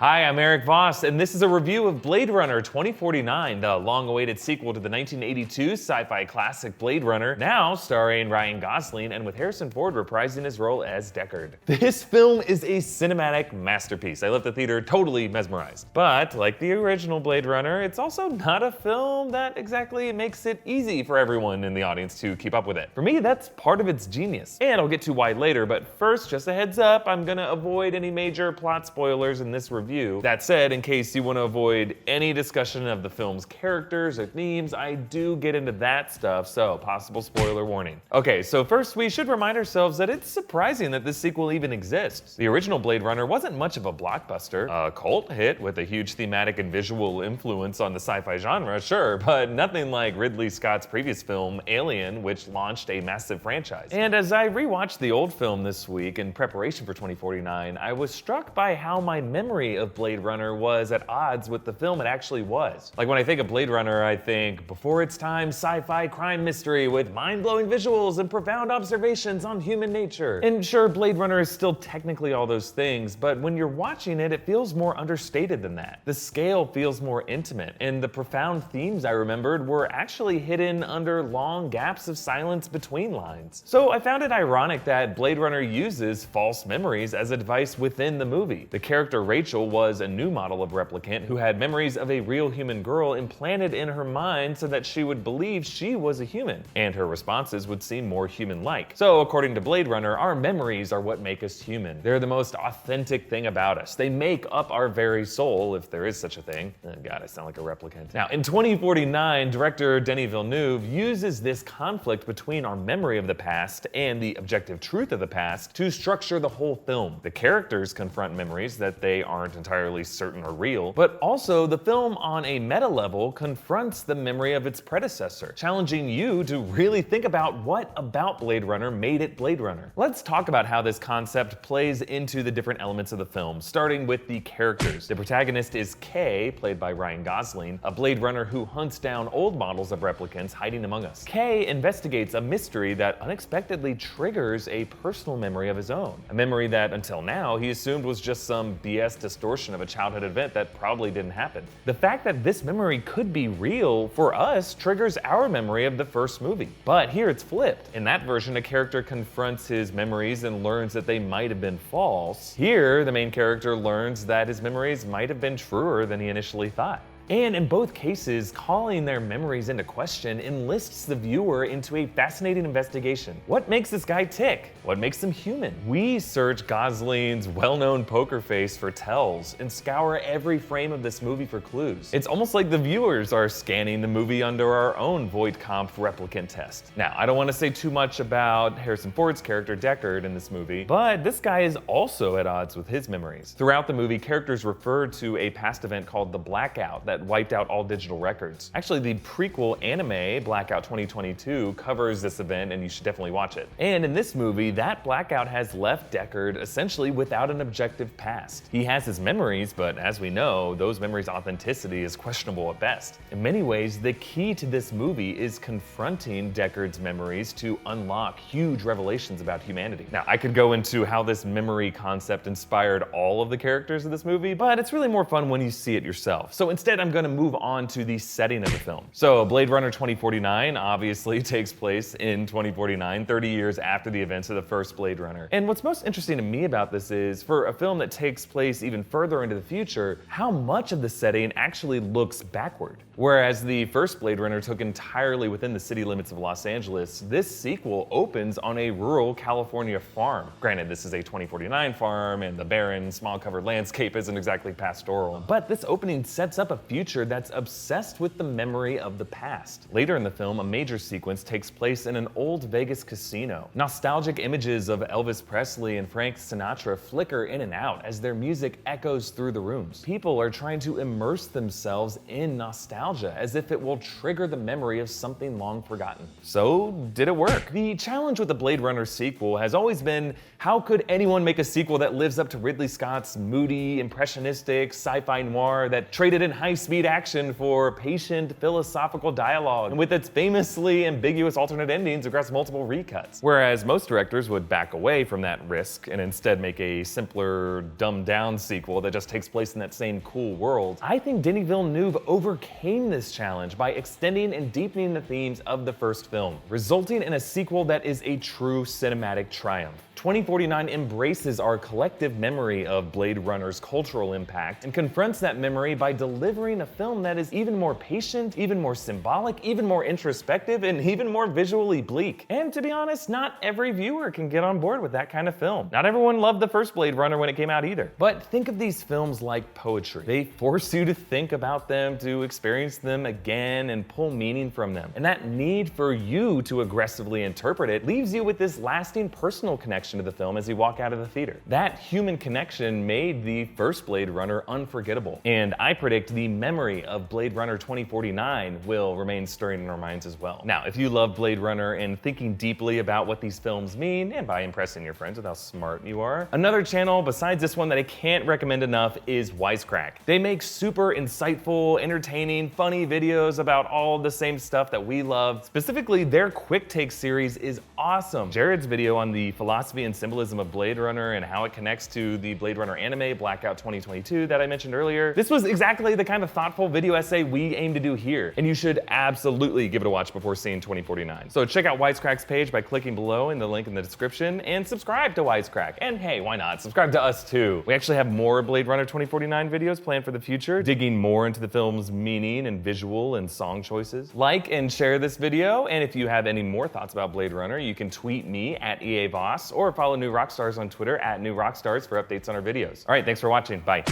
Hi, I'm Erik Voss, and this is a review of Blade Runner 2049, the long-awaited sequel to the 1982 sci-fi classic Blade Runner, now starring Ryan Gosling and with Harrison Ford reprising his role as Deckard. This film is a cinematic masterpiece. I left the theater totally mesmerized. But, like the original Blade Runner, it's also not a film that exactly makes it easy for everyone in the audience to keep up with it. For me, that's part of its genius. And I'll get to why later, but first, just a heads up, I'm gonna avoid any major plot spoilers in this review. That said, in case you want to avoid any discussion of the film's characters or themes, I do get into that stuff, so possible spoiler warning. Okay, so first we should remind ourselves that it's surprising that this sequel even exists. The original Blade Runner wasn't much of a blockbuster, a cult hit with a huge thematic and visual influence on the sci-fi genre, sure, but nothing like Ridley Scott's previous film, Alien, which launched a massive franchise. And as I rewatched the old film this week in preparation for 2049, I was struck by how my memory of Blade Runner was at odds with the film it actually was. Like when I think of Blade Runner, I think before its time sci-fi crime mystery with mind-blowing visuals and profound observations on human nature. And sure, Blade Runner is still technically all those things, but when you're watching it, it feels more understated than that. The scale feels more intimate, and the profound themes I remembered were actually hidden under long gaps of silence between lines. So I found it ironic that Blade Runner uses false memories as a device within the movie. The character Rachel was a new model of replicant who had memories of a real human girl implanted in her mind so that she would believe she was a human, and her responses would seem more human-like. So according to Blade Runner, our memories are what make us human. They're the most authentic thing about us. They make up our very soul, if there is such a thing. Oh God, I sound like a replicant. Now, in 2049, director Denis Villeneuve uses this conflict between our memory of the past and the objective truth of the past to structure the whole film. The characters confront memories that they aren't entirely certain or real, but also the film on a meta level confronts the memory of its predecessor, challenging you to really think about what about Blade Runner made it Blade Runner. Let's talk about how this concept plays into the different elements of the film, starting with the characters. The protagonist is Kay, played by Ryan Gosling, a Blade Runner who hunts down old models of replicants hiding among us. Kay investigates a mystery that unexpectedly triggers a personal memory of his own, a memory that until now he assumed was just some BS distortion of a childhood event that probably didn't happen. The fact that this memory could be real for us triggers our memory of the first movie. But here it's flipped. In that version, a character confronts his memories and learns that they might have been false. Here, the main character learns that his memories might have been truer than he initially thought. And in both cases, calling their memories into question enlists the viewer into a fascinating investigation. What makes this guy tick? What makes him human? We search Gosling's well-known poker face for tells and scour every frame of this movie for clues. It's almost like the viewers are scanning the movie under our own Voight-Kampff replicant test. Now, I don't want to say too much about Harrison Ford's character Deckard in this movie, but this guy is also at odds with his memories. Throughout the movie, characters refer to a past event called the Blackout that wiped out all digital records. Actually, the prequel anime, Blackout 2022, covers this event, and you should definitely watch it. And in this movie, that blackout has left Deckard essentially without an objective past. He has his memories, but as we know, those memories' authenticity is questionable at best. In many ways, the key to this movie is confronting Deckard's memories to unlock huge revelations about humanity. Now, I could go into how this memory concept inspired all of the characters of this movie, but it's really more fun when you see it yourself. So instead, I'm going to move on to the setting of the film. So Blade Runner 2049 obviously takes place in 2049, 30 years after the events of the first Blade Runner. And what's most interesting to me about this is, for a film that takes place even further into the future, how much of the setting actually looks backward. Whereas the first Blade Runner took entirely within the city limits of Los Angeles, this sequel opens on a rural California farm. Granted, this is a 2049 farm, and the barren, smog-covered landscape isn't exactly pastoral. But this opening sets up a future that's obsessed with the memory of the past. Later in the film, a major sequence takes place in an old Vegas casino. Nostalgic images of Elvis Presley and Frank Sinatra flicker in and out as their music echoes through the rooms. People are trying to immerse themselves in nostalgia as if it will trigger the memory of something long forgotten. So, did it work? The challenge with the Blade Runner sequel has always been, how could anyone make a sequel that lives up to Ridley Scott's moody, impressionistic, sci-fi noir that traded in high high-speed action for patient philosophical dialogue, and with its famously ambiguous alternate endings across multiple recuts. Whereas most directors would back away from that risk and instead make a simpler, dumbed-down sequel that just takes place in that same cool world, I think Denis Villeneuve overcame this challenge by extending and deepening the themes of the first film, resulting in a sequel that is a true cinematic triumph. 2049 embraces our collective memory of Blade Runner's cultural impact and confronts that memory by delivering a film that is even more patient, even more symbolic, even more introspective, and even more visually bleak. And to be honest, not every viewer can get on board with that kind of film. Not everyone loved the first Blade Runner when it came out either. But think of these films like poetry. They force you to think about them, to experience them again, and pull meaning from them. And that need for you to aggressively interpret it leaves you with this lasting personal connection to the film as you walk out of the theater. That human connection made the first Blade Runner unforgettable. And I predict the memory of Blade Runner 2049 will remain stirring in our minds as well. Now, if you love Blade Runner and thinking deeply about what these films mean, and by impressing your friends with how smart you are, another channel besides this one that I can't recommend enough is Wisecrack. They make super insightful, entertaining, funny videos about all the same stuff that we love. Specifically, their Quick Take series is awesome. Jared's video on the philosophy and symbolism of Blade Runner and how it connects to the Blade Runner anime Blackout 2022 that I mentioned earlier. This was exactly the kind of thoughtful video essay we aim to do here, and you should absolutely give it a watch before seeing 2049. So check out Wisecrack's page by clicking below in the link in the description, and subscribe to Wisecrack. And hey, why not? Subscribe to us too. We actually have more Blade Runner 2049 videos planned for the future, digging more into the film's meaning and visual and song choices. Like and share this video, and if you have any more thoughts about Blade Runner, you can tweet me at Erik Voss or follow New Rockstars on Twitter at New Rockstars for updates on our videos. All right, thanks for watching. Bye.